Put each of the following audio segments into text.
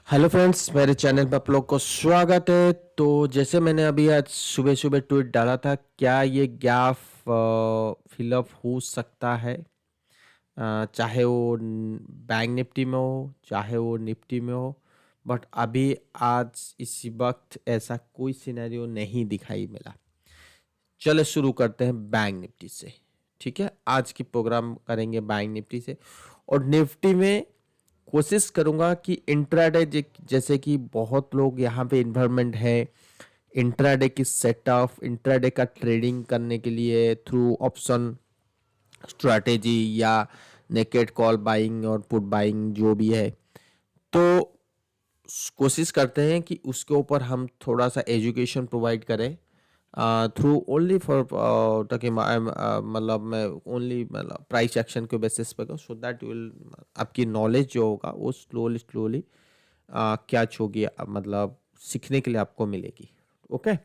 Hello friends, मेरे channel पर आप लोग को स्वागत है। तो जैसे मैंने अभी आज सुबह सुबह ट्वीट डाला था, क्या ये गैप फिलअप हो सकता है? चाहे वो बैंक निफ्टी में हो, चाहे वो निफ्टी में हो। बट अभी आज इसी वक्त ऐसा कोई सिनेरियो नहीं दिखाई मिला। चलो शुरू करते हैं बैंक निफ्टी से। ठीक है, आज की प्रोग्राम करेंगे बैंक निफ्टी से। और निफ्टी में कोशिश करूंगा कि इंट्राडे जैसे कि बहुत लोग यहाँ पे इन्वायरमेंट है इंट्राडे की सेटअप, इंट्राडे का ट्रेडिंग करने के लिए थ्रू ऑप्शन स्ट्रैटेजी या नेकेड कॉल बाइंग और पुट बाइंग जो भी है। तो कोशिश करते हैं कि उसके ऊपर हम थोड़ा सा एजुकेशन प्रोवाइड करें थ्रू ओनली फॉर ताकि मतलब मैं ओनली मतलब प्राइस एक्शन के बेसिस पे सो दैट विल आपकी नॉलेज जो होगा वो स्लोली स्लोली कैच होगी, मतलब सीखने के लिए आपको मिलेगी। ओके।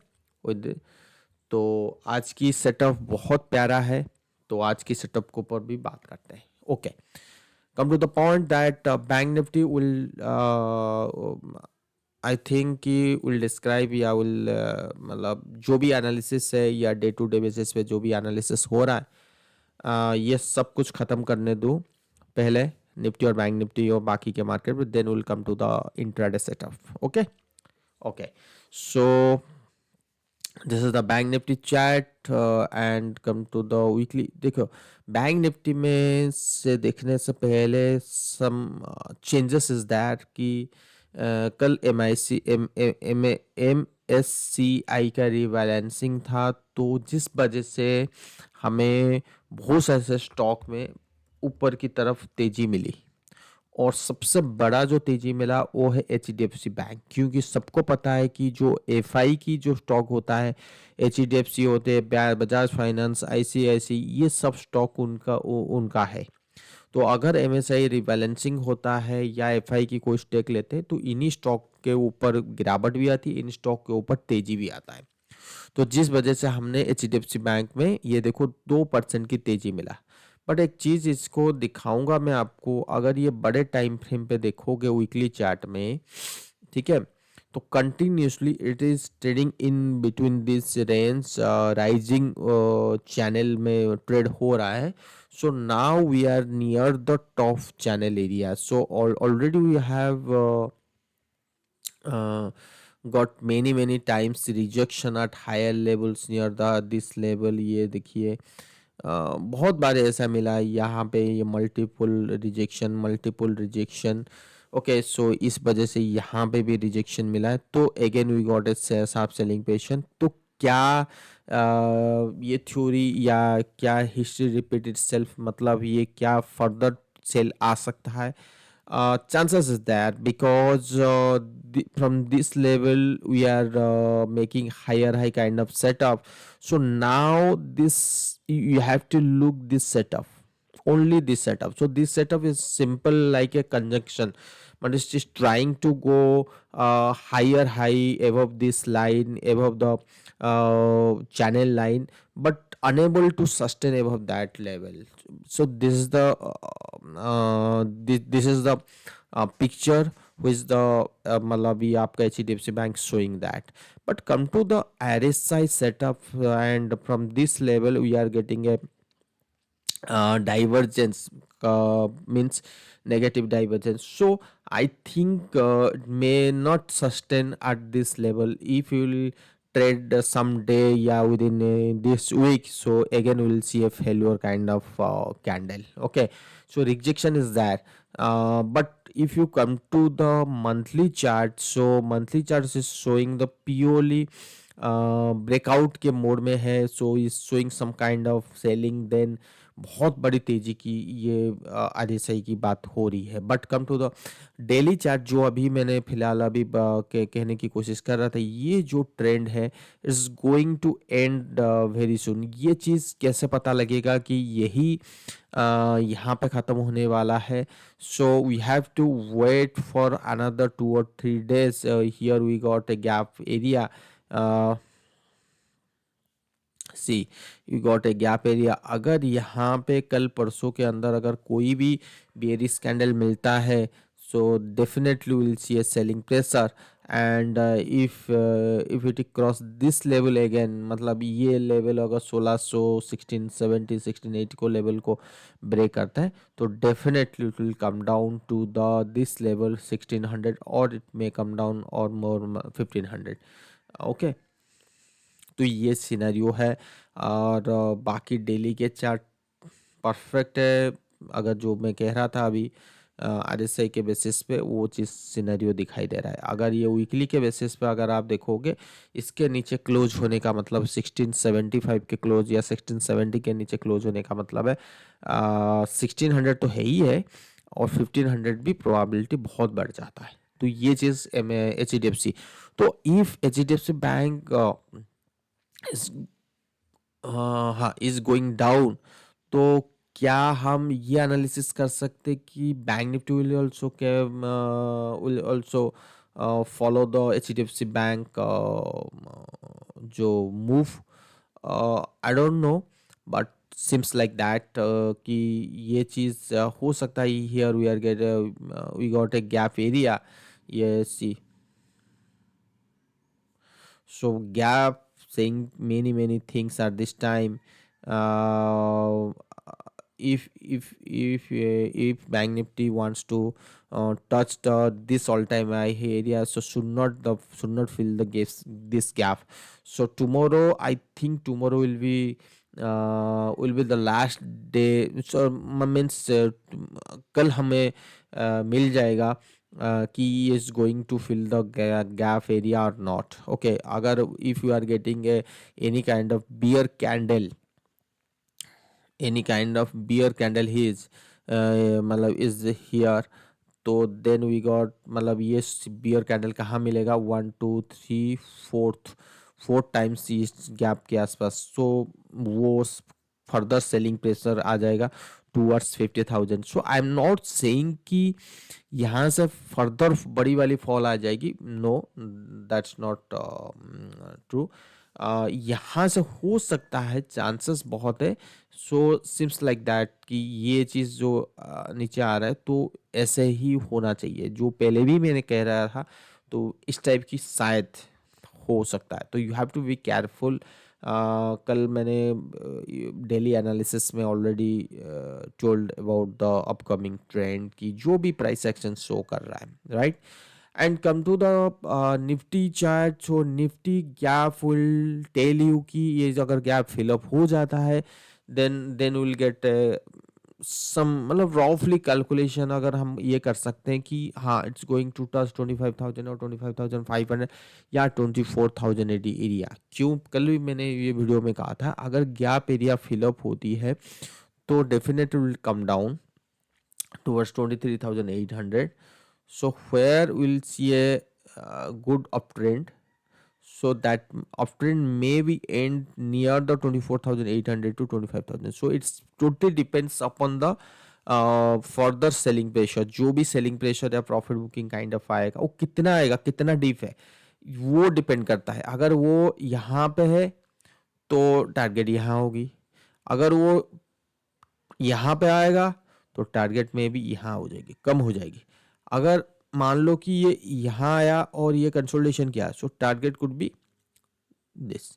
तो आज की सेटअप बहुत प्यारा है, तो आज की सेटअप के ऊपर भी बात करते हैं। Okay, come to the point that Bank Nifty will I think कि विल डिस्क्राइब या विल मतलब जो भी एनालिसिस है या डे टू डे बेसिस पे जो भी एनालिसिस हो रहा है, ये सब कुछ ख़त्म करने दो पहले, निफ्टी और बैंक निफ्टी और बाकी के मार्केट में, then will come to the intraday setup. Okay okay, so this is the bank Nifty chart and come to the weekly. देखो, बैंक निफ्टी में से देखने से पहले सम चेंजेस इज दैट कि कल एम आई सी एम एस सी आई का रीबैलेंसिंग था, तो जिस वजह से हमें बहुत सारे स्टॉक में ऊपर की तरफ तेजी मिली। और सबसे बड़ा जो तेजी मिला वो है H D F C bank, क्योंकि सबको पता है कि जो एफ आई की जो स्टॉक होता है, एच डी एफ सी होते हैं, बजाज फाइनेंस, आई सी आई सी, ये सब स्टॉक उनका है। तो अगर एम एस आई रिबैलेंसिंग होता है या एफ आई की कोई स्टेक लेते हैं तो इन्हीं स्टॉक के ऊपर गिरावट भी आती है, इन स्टॉक के ऊपर तेजी भी आता है। तो जिस वजह से हमने H D F C bank में ये देखो 2% की तेजी मिला। बट एक चीज इसको दिखाऊंगा मैं आपको, अगर ये बड़े टाइम फ्रेम पे देखोगे वीकली चार्ट में, ठीक है, तो continuously it is trading in between this range, rising channel में ट्रेड हो रहा है। So now we are near the top channel area, so already we have got many times rejection at higher levels near the this level। ये देखिए, बहुत बार ऐसा मिला है यहाँ पे, ये मल्टीपल रिजेक्शन। ओके, सो इस वजह से यहाँ पे भी रिजेक्शन मिला है, तो again we got a sharp selling pressure. तो क्या ये थ्योरी या क्या हिस्ट्री रिपीट इटसेल्फ, मतलब ये क्या फर्दर सेल आ सकता है? Chances is there because from this level we are making high kind of setup. So now this you have to look this setup, only this setup. So this setup is simple like a conjunction, but it's just trying to go higher high above this line, above the channel line, but unable to sustain above that level. So this is the picture which the मतलब ये आपका H D F C bank showing that. But come to the RSI setup, and from this level we are getting a divergence, means negative divergence. So I think may not sustain at this level. If you will trade someday, yeah, within this week, so again we will see a failure kind of candle. Okay, so rejection is there. But if you come to the monthly chart, so monthly charts is showing the purely breakout के mode में है, so is showing some kind of selling, then बहुत बड़ी तेजी की ये RSI की बात हो रही है। But come to the daily chart, जो अभी मैंने फिलहाल अभी कहने की कोशिश कर रहा था, ये जो ट्रेंड है is going to end very soon. ये चीज़ कैसे पता लगेगा कि यही यहाँ पे ख़त्म होने वाला है? So we have to wait for another 2 or 3 days। Here we got a gap area, see you got a gap area. अगर यहाँ पे कल परसों के अंदर अगर कोई भी बेरिश कैंडल मिलता है, so definitely we'll see a selling pressure. And if it cross this level again, मतलब ये लेवल अगर 1600 1670 1680 को लेवल को ब्रेक करता है तो definitely it will come down to the this level 1600, और इट मे कम डाउन और मोर 1500। ओके, तो ये सिनेरियो है। और बाकी डेली के चार्ट परफेक्ट है। अगर जो मैं कह रहा था अभी आरएसआई के बेसिस पे वो चीज़ सिनेरियो दिखाई दे रहा है। अगर ये वीकली के बेसिस पे अगर आप देखोगे, इसके नीचे क्लोज होने का मतलब 1675 के क्लोज या 1670 के नीचे क्लोज होने का मतलब है 1600 तो है ही है, और 1500 भी प्रोबेबिलिटी बहुत बढ़ जाता है। तो ये चीज़ एच डी एफ सी, तो if H D F C bank is हाँ इज गोइंग डाउन, तो क्या हम ये एनालिसिस कर सकते कि bank Nifty will also follow the H D F C bank जो move? I don't know, but seems like that कि ये चीज़ हो सकता है। Here we got a gap area, ये see, so gap saying many things at this time. uh, if bank nifty wants to touch this all time high area, so should not fill the gaps, this gap. So tomorrow, I think tomorrow will be the last day, so means कल हमें मिल जाएगा कि is going to fill the gap area or not. Okay, अगर if you are getting any kind of bear candle, any kind of bear candle is मतलब is here, तो then we got, मतलब ये beer candle कहाँ मिलेगा, 1 2 3 4 fourth times इस gap के आसपास। सो वो फर्दर सेलिंग प्रेशर आ जाएगा towards 50,000। So I am not saying कि यहाँ से फर्दर बड़ी वाली फॉल आ जाएगी, नो, दैट्स नॉट ट्रू। यहाँ से हो सकता है, चांसेस बहुत है। सो सिम्स लाइक दैट कि ये चीज़ जो नीचे आ रहा है तो ऐसे ही होना चाहिए, जो पहले भी मैंने कह रहा था, तो इस टाइप की शायद हो सकता है। तो you have to be careful. कल मैंने डेली एनालिसिस में already told about the upcoming trend की जो भी प्राइस एक्शन शो कर रहा है, right. And come to the Nifty chart, so Nifty gap will tell you कि ये अगर गैप फिलअप हो जाता है, देन विल गेट सम, मतलब रफली कैलकुलेशन अगर हम ये कर सकते हैं कि हाँ इट्स गोइंग टू टच 25,000 और 25,500 या 24,000 एरिया। क्यों, कल भी मैंने ये वीडियो में कहा था, अगर गैप एरिया फिलअप होती है तो definitely will come down towards 23,800। so where we'll see a good uptrend, so that uptrend may be end near the 24,800 to 25,000। so it's totally depends upon the further selling pressure, जो भी selling pressure या profit booking kind of आएगा, वो कितना आएगा, कितना deep है, वो डिपेंड करता है। अगर वो यहाँ पे है तो टारगेट यहाँ होगी, अगर वो यहाँ पे आएगा तो टारगेट में भी यहाँ हो जाएगी, कम हो जाएगी। अगर मान लो कि ये यहाँ आया और ये कंसोलिडेशन किया, सो टारगेट कुड बी दिस।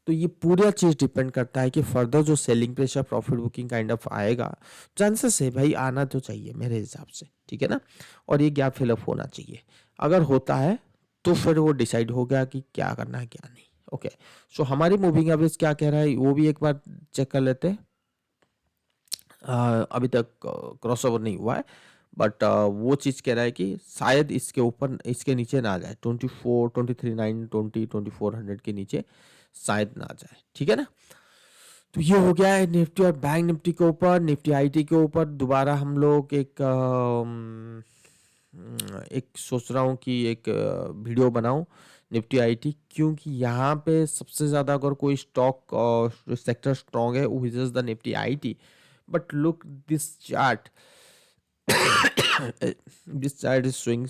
तो ये पूरा चीज डिपेंड करता है कि फर्दर जो selling pressure profit booking kind of आएगा, चांसेस है भाई, आना तो चाहिए मेरे हिसाब से, ठीक है ना। और ये गैप फिलअप होना चाहिए, अगर होता है तो फिर वो डिसाइड हो गया कि क्या करना है क्या नहीं। ओके, सो हमारी मूविंग एवरेज क्या कह रहा है वो भी एक बार चेक कर लेते हैं। अभी तक क्रॉसओवर नहीं हुआ है, बट वो चीज़ कह रहा है कि शायद इसके ऊपर, इसके नीचे ना जाए, 24 23 9 20 2400 के नीचे शायद ना जाए, ठीक है ना। तो ये हो गया है निफ्टी और बैंक निफ्टी के ऊपर। निफ्टी आईटी के ऊपर दोबारा हम लोग एक सोच रहा हूँ कि एक वीडियो बनाऊं निफ्टी आईटी, क्योंकि यहाँ पे सबसे ज़्यादा अगर कोई स्टॉक और सेक्टर स्ट्रॉन्ग है वो is the Nifty IT. but look this chart, this chart is showing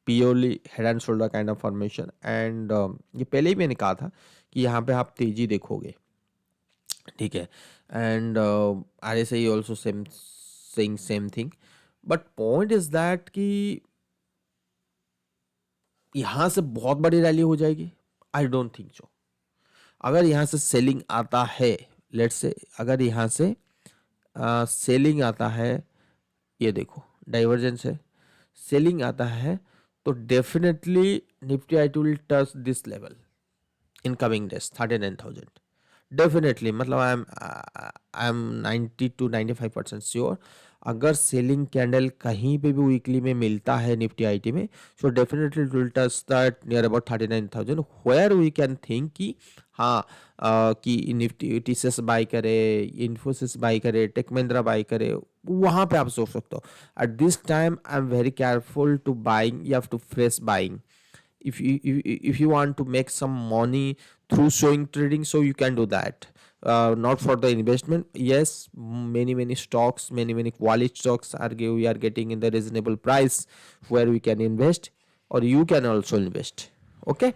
purely head and shoulder kind of formation, and ये पहले ही मैंने कहा था कि यहाँ पे आप तेजी देखोगे, ठीक है। And R S I also same saying same thing, but point is that कि यहाँ से बहुत बड़ी रैली हो जाएगी, आई डोंट थिंक सो। अगर यहाँ से सेलिंग आता है, लेट्स से अगर यहाँ से सेलिंग आता है, ये देखो डाइवर्जेंस है, सेलिंग आता है, तो definitely Nifty I will touch this level in coming days 39,000 definitely. मतलब आई एम 90 to 95% श्योर। अगर सेलिंग कैंडल कहीं पे भी वीकली में मिलता है निफ्टी आईटी में, so definitely it will touch that near about 39,000 where we can think कि हाँ, कि निफ्टी टीसीएस बाई करे, इन्फोसिस बाई करे, टेक महिंद्रा बाई करे, वहाँ पे आप सोच सकते हो। At this time I am very careful to buying, you have to fresh buying. If you want to make some money through swing trading, so you can do that, not for the investment. Yes, many stocks, many quality stocks we are getting in the reasonable price where we can invest, or you can also invest. Okay.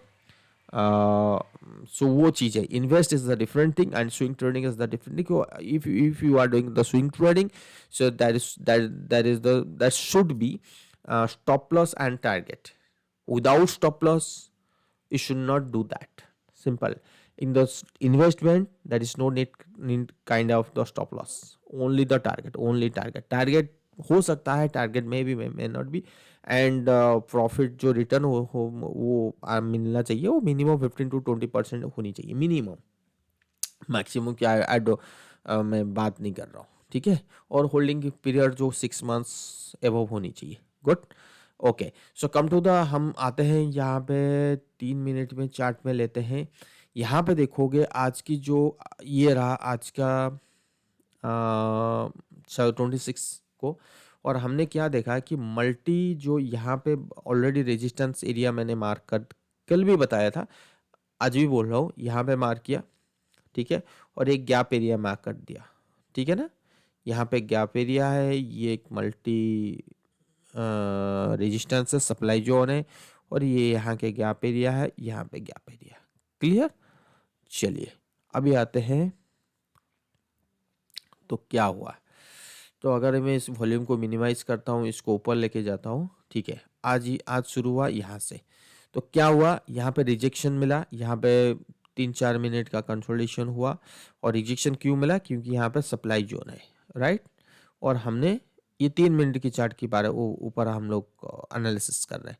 uh, so वो चीज है, invest is the different thing and swing trading is the different thing. If you are doing the swing trading, so that should be stop loss and target. Without stop loss, you should not do that. Simple. In the investment, there is no need kind of the stop loss. Only the target. Only target हो सकता है, target में भी may not be, and profit जो return वो मिलना चाहिए, वो मिनिमम 15 to 20% होनी चाहिए, मिनिमम। मैक्सिमम क्या मैं बात नहीं कर रहा हूँ, ठीक है। और होल्डिंग पीरियड जो 6 months एबव होनी चाहिए। Good. Okay, so come to the, हम आते हैं यहाँ पे 3 मिनट में चार्ट में लेते हैं। यहाँ पे देखोगे आज की जो ये रहा आज का 26 को, और हमने क्या देखा कि मल्टी जो यहाँ पे ऑलरेडी रेजिस्टेंस एरिया मैंने मार्क कर, कल भी बताया था, आज भी बोल रहा हूँ, यहाँ पे मार्क किया, ठीक है, और एक गैप एरिया मार्क कर दिया, ठीक है ना। यहाँ पे गैप एरिया है, ये एक मल्टी रेजिस्टेंस है, सप्लाई जोन है, और ये यहाँ के गैप एरिया है, यहाँ पे गैप एरिया। क्लियर। चलिए अभी आते हैं, तो क्या हुआ। तो अगर मैं इस वॉल्यूम को मिनिमाइज करता हूँ, इसको ऊपर लेके जाता हूँ, ठीक है, आज शुरू हुआ यहाँ से। तो क्या हुआ, यहाँ पे रिजेक्शन मिला, यहाँ पे 3-4 मिनट का कंसोलिडेशन हुआ। और रिजेक्शन क्यों मिला, क्योंकि यहाँ पे सप्लाई जोन है, राइट। और हमने ये 3 मिनट की चार्ट की बारे ऊपर हम लोग एनालिसिस कर रहे हैं,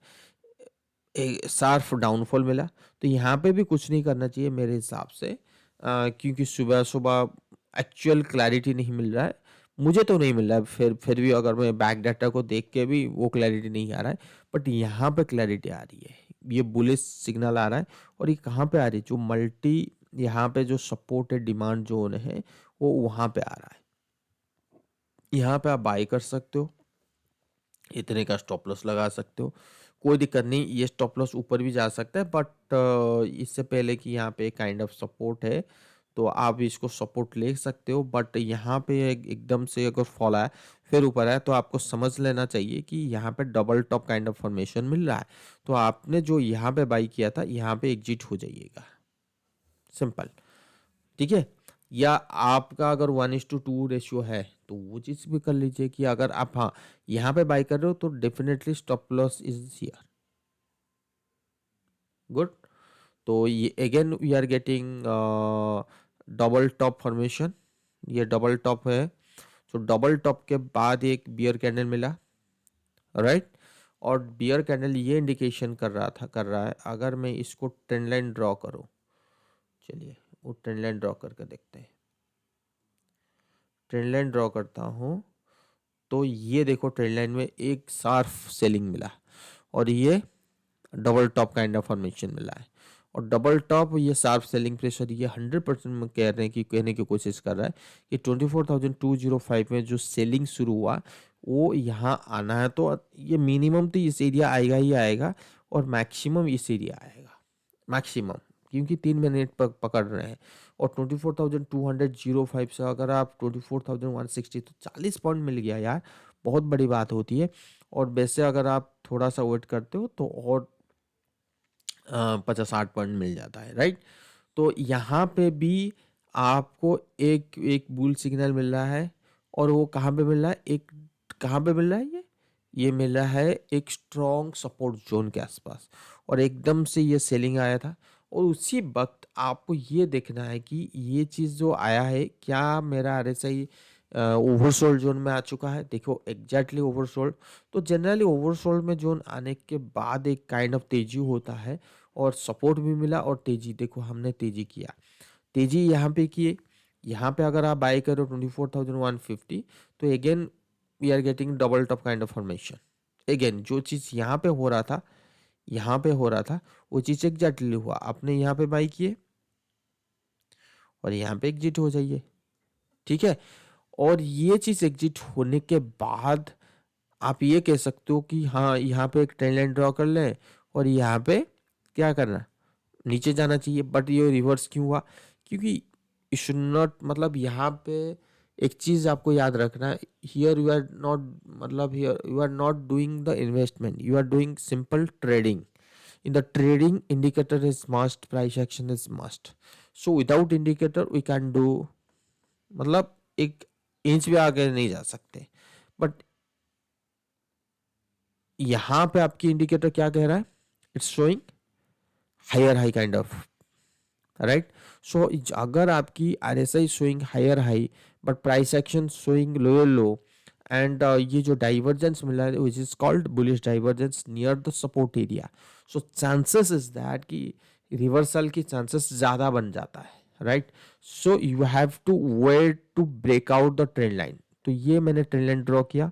एक शार्प डाउनफॉल मिला। तो यहाँ पे भी कुछ नहीं करना चाहिए मेरे हिसाब से, क्योंकि सुबह सुबह एक्चुअल क्लैरिटी नहीं मिल रहा है, मुझे तो नहीं मिल रहा है। फिर भी अगर मैं बैक डाटा को देख के भी वो क्लैरिटी नहीं आ रहा है, बट यहाँ पे क्लैरिटी आ रही है, ये बुलिश सिग्नल आ रहा है। और ये कहाँ पे आ रही है, जो मल्टी यहाँ पे जो सपोर्ट है, डिमांड जोन है, वो वहाँ पे आ रहा है। यहाँ पे आप बाई कर सकते हो, इतने का स्टॉप लॉस लगा सकते हो, कोई दिक्कत नहीं। ये स्टॉप लॉस ऊपर भी जा सकता है, बट इससे पहले कि यहाँ पे काइंड ऑफ सपोर्ट है, तो आप इसको सपोर्ट ले सकते हो। बट यहाँ पे एकदम से अगर फॉल आया फिर ऊपर आया, तो आपको समझ लेना चाहिए कि यहाँ पे double top kind of formation मिल रहा है। तो आपने जो यहाँ पे बाई किया था, यहाँ पे एग्जिट हो जाइएगा, सिंपल, ठीक है। या आपका अगर 1:2 रेशियो है, तो वो चीज़ भी कर लीजिए कि अगर आप हाँ यहाँ पे बाई कर रहे हो, तो definitely stop loss is here. Good. तो ये again we are getting double top formation, ये डबल टॉप है। तो डबल टॉप के बाद एक बियर कैंडल मिला, राइट। और बियर कैंडल ये इंडिकेशन कर रहा है, अगर मैं इसको ट्रेंड लाइन ड्रॉ करूँ, चलिए वो ट्रेंड लाइन ड्रॉ करके देखते हैं। ट्रेंड लाइन ड्रॉ करता हूँ, तो ये देखो ट्रेंड लाइन में एक शार्प सेलिंग मिला, और ये double top kind of formation मिला है। और डबल टॉप, ये शार्प सेलिंग प्रेशर, ये 100% में कह रहे हैं कि कहने की कोशिश कर रहा है कि 24,205 में जो सेलिंग शुरू हुआ, वो यहाँ आना है। तो ये मिनिमम तो इस एरिया आएगा ही आएगा, और मैक्सिमम इस एरिया आएगा, मैक्सिमम, क्योंकि 3 मिनट पर पकड़ रहे हैं। और 24,205 से अगर आप 24,160, तो 40 पॉइंट मिल गया यार, बहुत बड़ी बात होती है। और वैसे अगर आप थोड़ा सा वेट करते हो, तो और 50-60 पॉइंट मिल जाता है, राइट। तो यहाँ पे भी आपको एक एक बुल सिग्नल मिल रहा है, और वो कहाँ पे मिल रहा है, एक कहाँ पे मिल रहा है, ये ये मिला है एक स्ट्रॉन्ग सपोर्ट जोन के आसपास और एकदम से ये सेलिंग आया था। और उसी वक्त आपको ये देखना है कि ये चीज़ जो आया है क्या मेरा आरएसआई ओवरसोल्ड जोन में आ चुका है। देखो एग्जैक्टली ओवरसोल्ड। तो जनरली ओवरसोल्ड में जोन आने के बाद एक काइंड ऑफ तेजी होता है और सपोर्ट भी मिला और तेजी, देखो हमने तेजी किया, तेजी यहाँ पे किए। यहाँ पे अगर आप बाय करो 24,150 तो again we are getting double top kind of formation. Again जो चीज़ यहाँ पे हो रहा था, यहाँ पे हो रहा था, वो चीज़ एग्जैक्टली हुआ। आपने यहाँ पे बाई किए और यहाँ पे एग्जिट हो जाइए, ठीक है। और ये चीज़ एग्जिट होने के बाद आप ये कह सकते हो कि हाँ यहाँ पे एक ट्रेंड लाइन ड्रॉ कर लें और यहाँ पे क्या करना, नीचे जाना चाहिए। बट ये रिवर्स क्यों हुआ? क्योंकि यू शुड नॉट, मतलब यहाँ पे एक चीज आपको याद रखना, हियर यू आर नॉट, मतलब here you are not doing the investment, you are doing simple trading. In the trading indicator is must, price action is must. So without indicator we can do, मतलब एक inch भी आगे नहीं जा सकते। But यहाँ पे आपकी इंडिकेटर क्या कह रहा है? It's showing higher high kind of, right. So अगर आपकी RSI showing higher high but price action showing lower low and ये जो डाइवर्जेंस मिला है which is called bullish divergence near the support area, so chances is that कि reversal की chances ज़्यादा बन जाता है, right. So you have to wait to break out the trend line. तो ये मैंने ट्रेंड लाइन ड्रॉ किया,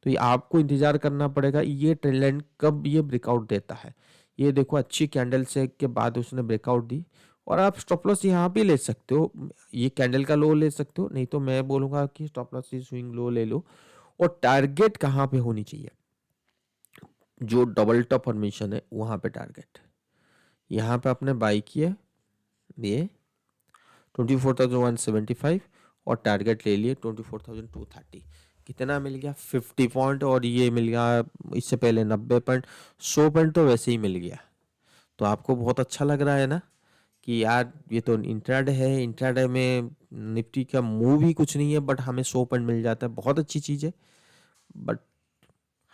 तो ये आपको इंतजार करना पड़ेगा ये ट्रेंड लाइन कब ये ब्रेकआउट देता है। ये देखो अच्छी कैंडल से के बाद उसने ब्रेकआउट दी और आप स्टॉप लॉस यहाँ भी ले सकते हो, ये कैंडल का लो ले सकते हो, नहीं तो मैं बोलूंगा कि स्टॉप लॉस स्विंग लो ले लो। और टारगेट कहाँ पे होनी चाहिए? जो डबल टॉप फॉर्मेशन है वहां पे टारगेट, यहाँ पे आपने बाई किया ये 24,175 और टारगेट ले लिए 24,230। कितना मिल गया? 50 पॉइंट। और ये मिल गया इससे पहले 90 पॉइंट, 100 पॉइंट तो वैसे ही मिल गया। तो आपको बहुत अच्छा लग रहा है ना कि यार ये तो इंट्राडे है, इंट्राडे में निफ्टी का मूव ही कुछ नहीं है बट हमें 100 पॉइंट मिल जाता है, बहुत अच्छी चीज़ है। बट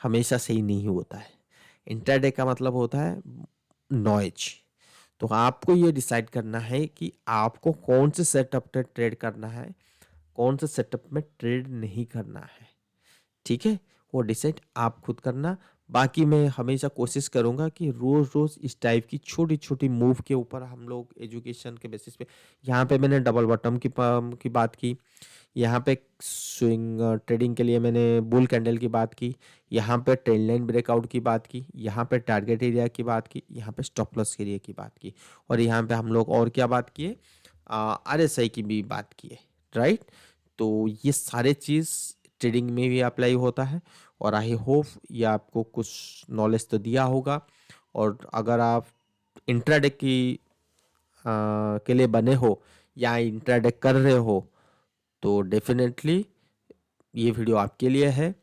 हमेशा सही नहीं होता है। इंट्राडे का मतलब होता है नॉइज। तो आपको ये डिसाइड करना है कि आपको कौन से सेटअप पे ट्रेड करना है, कौन से सेटअप में ट्रेड नहीं करना है, ठीक है। वो डिसाइड आप खुद करना। बाकी मैं हमेशा कोशिश करूंगा कि रोज रोज इस टाइप की छोटी छोटी मूव के ऊपर हम लोग एजुकेशन के बेसिस पे, यहाँ पे मैंने डबल बॉटम की बात की, यहाँ पे स्विंग ट्रेडिंग के लिए मैंने बुल कैंडल की बात की, यहाँ पे ट्रेंड लाइन ब्रेकआउट की बात की, यहाँ पे टारगेट एरिया की बात की, यहाँ पे स्टॉप लॉस एरिया की बात की, और यहाँ पे हम लोग और क्या बात किए, RSI की भी बात की है, राइट। तो ये सारे चीज़ ट्रेडिंग में भी अप्लाई होता है और आई होप ये आपको कुछ नॉलेज तो दिया होगा। और अगर आप इंट्राडे के लिए बने हो या इंट्राडे कर रहे हो तो डेफिनेटली ये वीडियो आपके लिए है।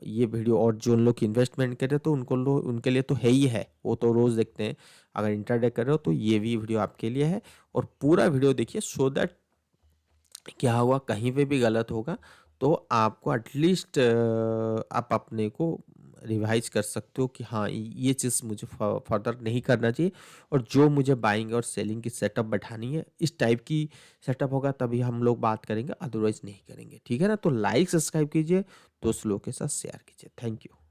ये वीडियो और जो उन लोग इन्वेस्टमेंट करे तो उनके लिए तो है ही है, वो तो रोज़ देखते हैं। अगर इंट्राडे कर रहे हो तो ये भी वीडियो आपके लिए है और पूरा वीडियो देखिए सो दैट क्या हुआ कहीं पे भी गलत होगा तो आपको एटलीस्ट आप अपने को रिवाइज कर सकते हो कि हाँ ये चीज़ मुझे फर्दर नहीं करना चाहिए। और जो मुझे बाइंग और सेलिंग की सेटअप बैठानी है इस टाइप की सेटअप होगा तभी हम लोग बात करेंगे, अदरवाइज नहीं करेंगे, ठीक है ना। तो लाइक सब्सक्राइब कीजिए, दोस्त लोगों के साथ शेयर कीजिए। Thank you.